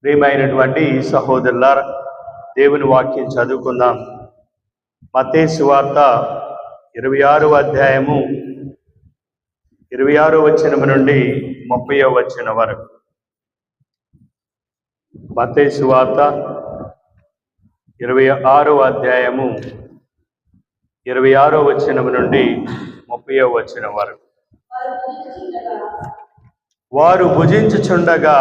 ప్రియమైనటువంటి సహోదరులారా, దేవుని వాక్యం చదువుకుందాం. మత్తయి సువార్త 26వ అధ్యాయము 26వ వచనం నుండి 30వ వచనం వరకు. మత్తయి సువార్త 26వ అధ్యాయము 26వ వచనం నుండి 30వ వచనం వరకు. వారు భుజించుచుండగా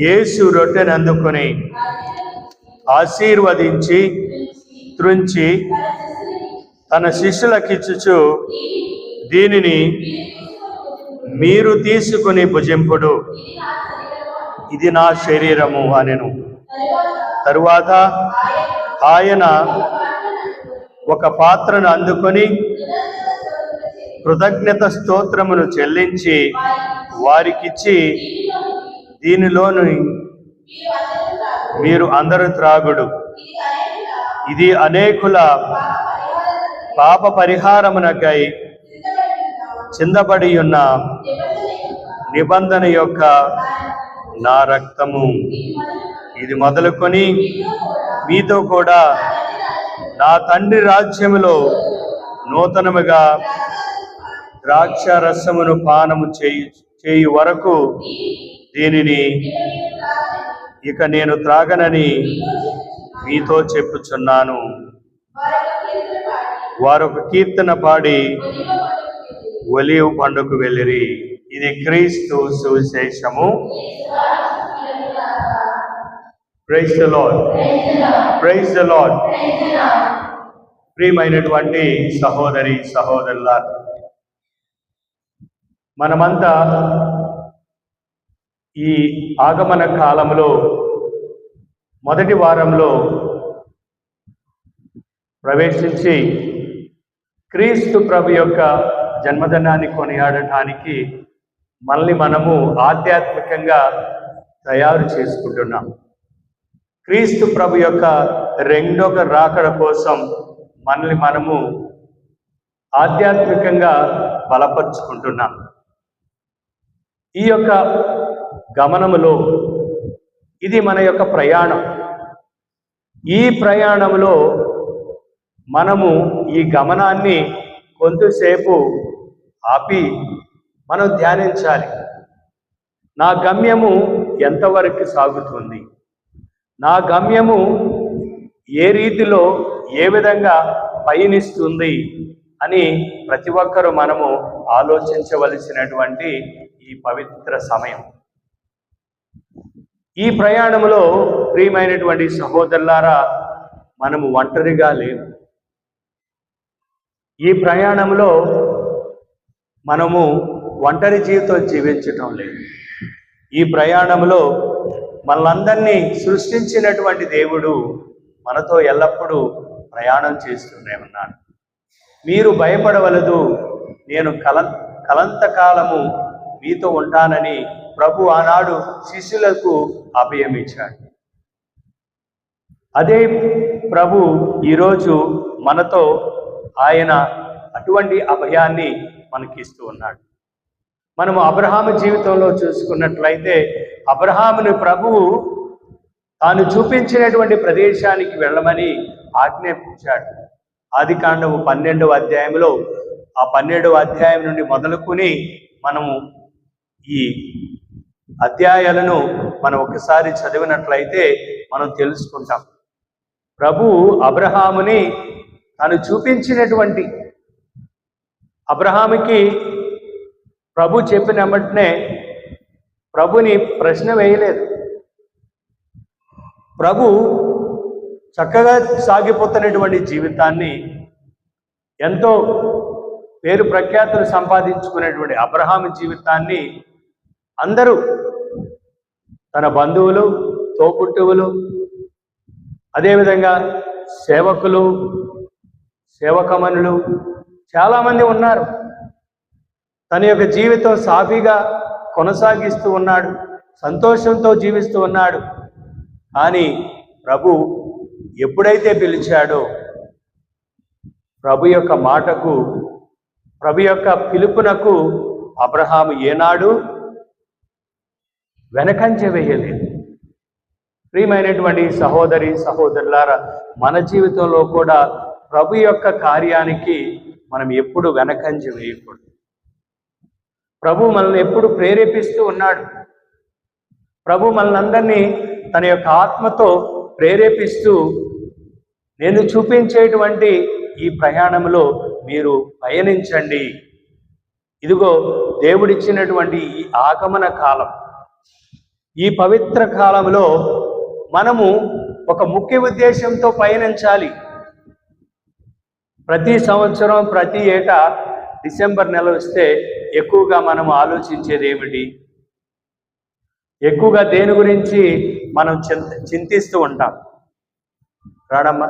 యేసు రొట్టెను అందుకొని ఆశీర్వదించి త్రుంచి తన శిష్యులకిచ్చుచు, దీనిని మీరు తీసుకుని భుజింపుడు, ఇది నా శరీరము అనెను. తరువాత ఆయన ఒక పాత్రను అందుకొని కృతజ్ఞత స్తోత్రమును చెల్లించి వారికిచ్చి, దీనిలోని మీరు అందరూ త్రాగుడు, ఇది అనేకుల పాప పరిహారమునకై చిందబడి ఉన్న నిబంధన యొక్క నా రక్తము. ఇది మొదలుకొని మీతో కూడా నా తండ్రి రాజ్యములో నూతనముగా ద్రాక్ష రసమును పానము చేయు వరకు దీనిని ఇక నేను త్రాగనని మీతో చెప్పుచున్నాను. వారొక కీర్తన పాడి ఒలీవ పండుగకు వెళ్ళిరి. ఇది క్రీస్తు సువిశేషము. Praise the Lord, praise the Lord. ప్రియమైనటువంటి సహోదరి సహోదరులారా, మనమంతా ఈ ఆగమన కాలంలో మొదటి వారంలో ప్రవేశించి క్రీస్తు ప్రభు యొక్క జన్మదినాన్ని కొనియాడటానికి మనల్ని మనము ఆధ్యాత్మికంగా తయారు చేసుకుంటున్నాం. క్రీస్తు ప్రభు యొక్క రెండవ రాకడ కోసం మనల్ని మనము ఆధ్యాత్మికంగా బలపరుచుకుంటున్నాం. ఈ యొక్క గమనములో ఇది మన యొక్క ప్రయాణం. ఈ ప్రయాణంలో మనము ఈ గమనాన్ని కొంతసేపు ఆపి మనం ధ్యానించాలి. నా గమ్యము ఎంతవరకు సాగుతుంది, నా గమ్యము ఏ రీతిలో ఏ విధంగా పయనిస్తుంది అని ప్రతి ఒక్కరూ మనము ఆలోచించవలసినటువంటి ఈ పవిత్ర సమయం. ఈ ప్రయాణంలో ప్రియమైనటువంటి సహోదరులారా, మనము ఒంటరిగా లేము. ఈ ప్రయాణంలో మనము ఒంటరి జీవితం జీవించటం లేదు. ఈ ప్రయాణంలో మనలందరినీ సృష్టించినటువంటి దేవుడు మనతో ఎల్లప్పుడూ ప్రయాణం చేస్తూనే ఉన్నాడు. మీరు భయపడవలదు, నేను కలంతకాలము మీతో ఉంటానని ప్రభు ఆనాడు శిష్యులకు అభయం ఇచ్చాడు. అదే ప్రభు ఈరోజు మనతో ఆయన అటువంటి అభయాన్ని మనకిస్తూ ఉన్నాడు. మనము అబ్రహాము జీవితంలో చూసుకున్నట్లయితే, అబ్రహాముని ప్రభువు తాను చూపించినటువంటి ప్రదేశానికి వెళ్ళమని ఆజ్ఞాపించాడు. ఆదికాండము 12వ అధ్యాయంలో ఆ 12వ అధ్యాయం నుండి మొదలుకొని మనము ఈ అధ్యాయాలను మనం ఒకసారి చదివినట్లయితే మనం తెలుసుకుంటాం. ప్రభువు అబ్రహాముని తాను చూపించినటువంటి, అబ్రహాముకి ప్రభు చెప్పిన వెంటనే ప్రభుని ప్రశ్న వేయలేదు. ప్రభు చక్కగా సాగిపోతున్నటువంటి జీవితాన్ని, ఎంతో పేరు ప్రఖ్యాతులు సంపాదించుకునేటువంటి అబ్రహాము జీవితాన్ని అందరూ, తన బంధువులు, తోబుట్టువులు, అదేవిధంగా సేవకులు, సేవకమనులు చాలామంది ఉన్నారు. తన యొక్క జీవితం సాఫీగా కొనసాగిస్తూ ఉన్నాడు, సంతోషంతో జీవిస్తూ ఉన్నాడు. కానీ ప్రభు ఎప్పుడైతే పిలిచాడో, ప్రభు యొక్క మాటకు, ప్రభు యొక్క పిలుపునకు అబ్రహాము ఏనాడు వెనకంజ వేయలేదు. ప్రియమైనటువంటి సహోదరి సహోదరులారా, మన జీవితంలో కూడా ప్రభు యొక్క కార్యానికి మనం ఎప్పుడు వెనకంజ వేయకూడదు. ప్రభు మనల్ని ఎప్పుడు ప్రేరేపిస్తూ ఉన్నాడు. ప్రభు మనల్ని తన యొక్క ఆత్మతో ప్రేరేపిస్తూ, నేను చూపించేటువంటి ఈ ప్రయాణంలో మీరు పయనించండి. ఇదిగో దేవుడిచ్చినటువంటి ఈ ఆగమన కాలం, ఈ పవిత్ర కాలంలో మనము ఒక ముఖ్య ఉద్దేశంతో పయనించాలి. ప్రతి సంవత్సరం ప్రతి ఏటా డిసెంబర్ నెల వస్తే ఎక్కువగా మనం ఆలోచించేది ఏమిటి? ఎక్కువగా దేని గురించి మనం చింతిస్తూ ఉంటాం? రాడమ్మా,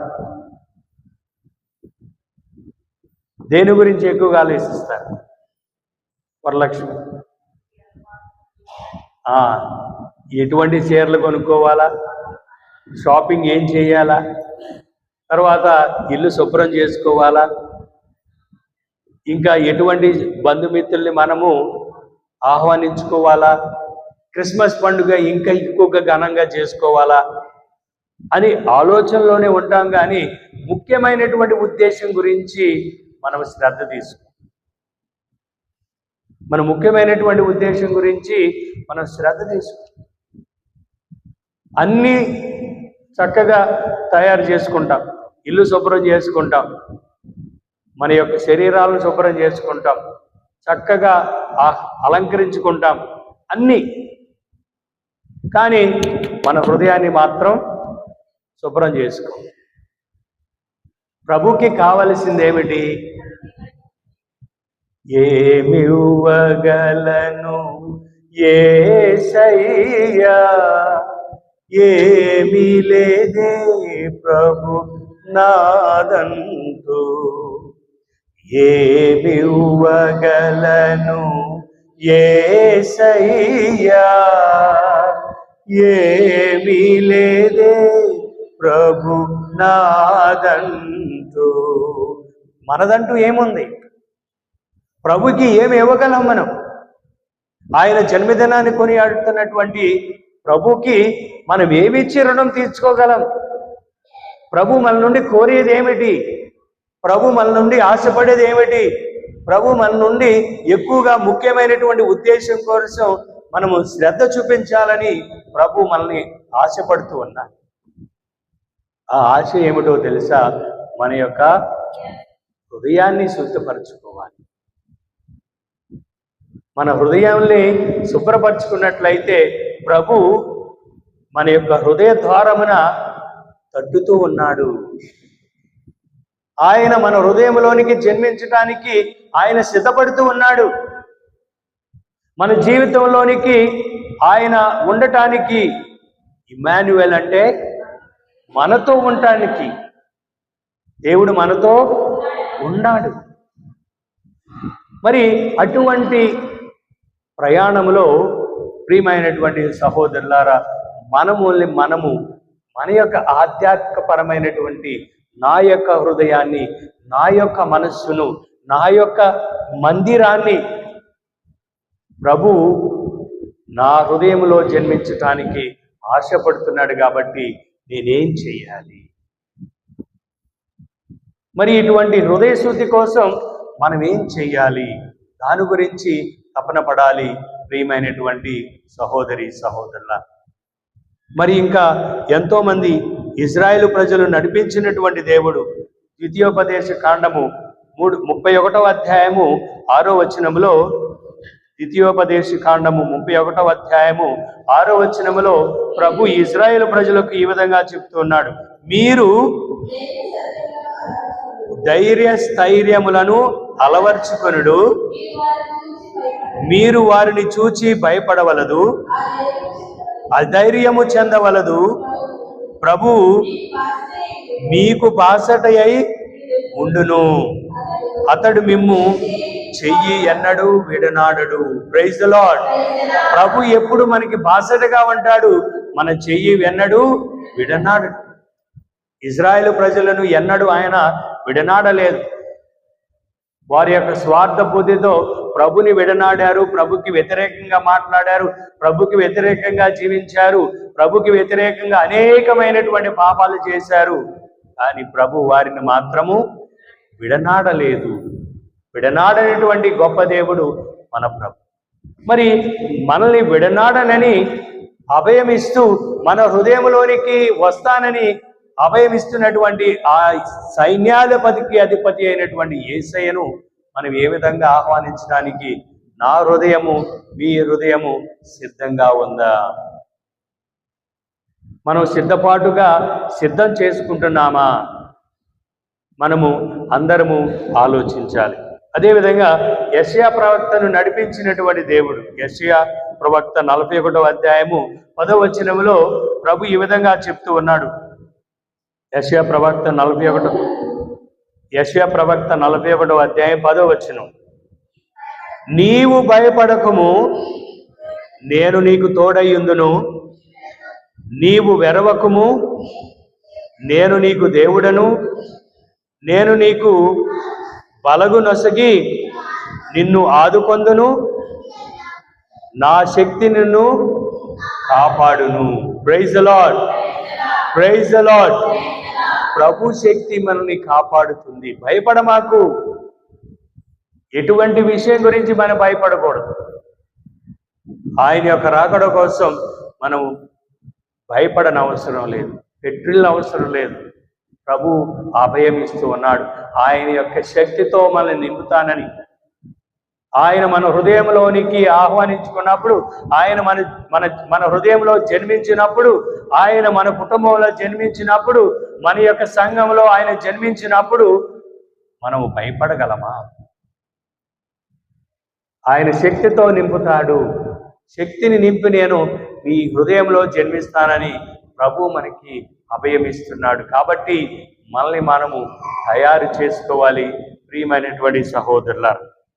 దేని గురించి ఎక్కువగా ఆలోచిస్తారు? వరలక్ష్మి, ఎటువంటి చీరలు కొనుక్కోవాలా, షాపింగ్ ఏం చేయాలా, తర్వాత ఇల్లు శుభ్రం చేసుకోవాలా, ఇంకా ఎటువంటి బంధుమిత్రుల్ని మనము ఆహ్వానించుకోవాలా, క్రిస్మస్ పండుగ ఇంకా ఎక్కువగా ఘనంగా చేసుకోవాలా అని ఆలోచనలోనే ఉంటాం. కానీ ముఖ్యమైనటువంటి ఉద్దేశం గురించి మనం శ్రద్ధ తీసుకోం. మన ముఖ్యమైనటువంటి ఉద్దేశం గురించి మనం శ్రద్ధ తీసుకోం. అన్నీ చక్కగా తయారు చేసుకుంటాం, ఇల్లు శుభ్రం చేసుకుంటాం, మన యొక్క శరీరాలను శుభ్రం చేసుకుంటాం, చక్కగా అలంకరించుకుంటాం అన్నీ. కానీ మన హృదయాన్ని మాత్రం శుభ్రం చేసుకో. ప్రభుకి కావలసింది ఏమిటి? ఏమివ్వగలను యేసయ్యా, ఏమీ లేదే ప్రభు నాదంటూ, ఏమివ్వగలను యేసయ్యా, ఏమీ లేదే ప్రభు నాదంటూ. మనదంటూ ఏముంది? ప్రభుకి ఏమి ఇవ్వగలం మనం? ఆయన జన్మదినాన్ని కొనియాడుతున్నటువంటి ప్రభుకి మనం ఏమిచ్చి రుణం తీర్చుకోగలం? ప్రభు మన నుండి కోరేది ఏమిటి? ప్రభు మన నుండి ఆశపడేది ఏమిటి? ప్రభు మన నుండి ఎక్కువగా ముఖ్యమైనటువంటి ఉద్దేశం కోసం మనము శ్రద్ధ చూపించాలని ప్రభు మనల్ని ఆశపడుతూ ఉన్నారు. ఆ ఆశ ఏమిటో తెలుసా? మన యొక్క హృదయాన్ని శుద్ధపరచుకోవాలి. మన హృదయాన్ని శుభ్రపరచుకున్నట్లయితే ప్రభు మన యొక్క హృదయ ద్వారమున తట్టుతూ ఉన్నాడు. ఆయన మన హృదయంలోనికి జన్మించటానికి ఆయన సిద్ధపడుతూ ఉన్నాడు. మన జీవితంలోనికి ఆయన ఉండటానికి, ఇమ్మాన్యుయేల్ అంటే మనతో ఉండటానికి, దేవుడు మనతో ఉన్నాడు. మరి అటువంటి ప్రయాణంలో ప్రియమైనటువంటి సహోదరులారా, మనము మన యొక్క ఆధ్యాత్మికపరమైనటువంటి నా యొక్క హృదయాన్ని, నా యొక్క మనస్సును, నా యొక్క మందిరాన్ని ప్రభు నా హృదయంలో జన్మించటానికి ఆశపడుతున్నాడు. కాబట్టి నేనేం చేయాలి? మరి ఇటువంటి హృదయ శుద్ధి కోసం మనం ఏం చేయాలి? దాని గురించి తపన పడాలి ప్రియమైనటువంటి సహోదరి సహోదరుల. మరి ఇంకా ఎంతోమంది ఇజ్రాయేలు ప్రజలు నడిపించినటువంటి దేవుడు ద్వితీయోపదేశ కాండము 31వ అధ్యాయము 6వ వచనములో, ద్వితీయోపదేశ కాండము 31వ అధ్యాయము 6వ వచనములో ప్రభు ఇజ్రాయేలు ప్రజలకు ఈ విధంగా చెప్తున్నాడు, మీరు ధైర్యస్థైర్యములను అలవర్చుకొనుడు, మీరు వారిని చూచి భయపడవలదు, అధైర్యము చెందవలదు. ప్రభు మీకు బాసటయై ఉండును, అతడు మిమ్ము చెయ్యి ఎన్నడూ విడనాడడు. Praise the Lord. ప్రభు ఎప్పుడు మనకి బాసటగా ఉంటాడు, మన చెయ్యి ఎన్నడూ విడనాడడు. ఇజ్రాయేలు ప్రజలను ఎన్నడూ ఆయన విడనాడలేదు. వారి యొక్క స్వార్థ బుద్ధితో ప్రభుని విడనాడారు, ప్రభుకి వ్యతిరేకంగా మాట్లాడారు, ప్రభుకి వ్యతిరేకంగా జీవించారు, ప్రభుకి వ్యతిరేకంగా అనేకమైనటువంటి పాపాలు చేశారు. కానీ ప్రభు వారిని మాత్రము విడనాడలేదు. విడనాడనటువంటి గొప్ప దేవుడు మన ప్రభు. మరి మనల్ని విడనాడనని అభయమిస్తూ మన హృదయంలోనికి వస్తానని అభయమిస్తున్నటువంటి ఆ సైన్యాధిపతికి అధిపతి అయినటువంటి యేసయ్యను మనం ఏ విధంగా ఆహ్వానించడానికి నా హృదయము మీ హృదయము సిద్ధంగా ఉందా? మనం సిద్ధం చేసుకుంటున్నామా? మనము అందరము ఆలోచించాలి. అదేవిధంగా యెషయా ప్రవక్తను నడిపించినటువంటి దేవుడు, యెషయా ప్రవక్త 41వ అధ్యాయము 10వ వచనములో ప్రభు ఈ విధంగా చెప్తూ ఉన్నాడు. యెషయా ప్రవక్త 41వ అధ్యాయం 10వ వచనం, నీవు భయపడకము, నేను నీకు తోడయ్యుందును, నీవు వెరవకుము, నేను నీకు దేవుడను, నేను నీకు బలగు నొసగి నిన్ను ఆదుకొందును, నా శక్తి నిన్ను కాపాడును. Praise the Lord, praise the Lord. ప్రభు శక్తి మనల్ని కాపాడుతుంది. భయపడమాకు. ఎటువంటి విషయం గురించి మనం భయపడకూడదు. ఆయన యొక్క రాకడ కోసం మనం భయపడనవసరం లేదు, అవసరం లేదు. ప్రభు అభయం ఇస్తూ ఉన్నాడు. ఆయన యొక్క శక్తితో మనల్ని నింపుతానని ఆయన మన హృదయంలోనికి ఆహ్వానించుకున్నప్పుడు, ఆయన మన హృదయంలో జన్మించినప్పుడు, ఆయన మన కుటుంబంలో జన్మించినప్పుడు, మన యొక్క సంఘంలో ఆయన జన్మించినప్పుడు మనము భయపడగలమా? ఆయన శక్తితో నింపుతాడు. శక్తిని నింపి నేను మీ హృదయంలో జన్మిస్తానని ప్రభు మనకి అభయమిస్తున్నాడు. కాబట్టి మనల్ని మనము తయారు చేసుకోవాలి. ప్రియమైనటువంటి సహోదరులారా,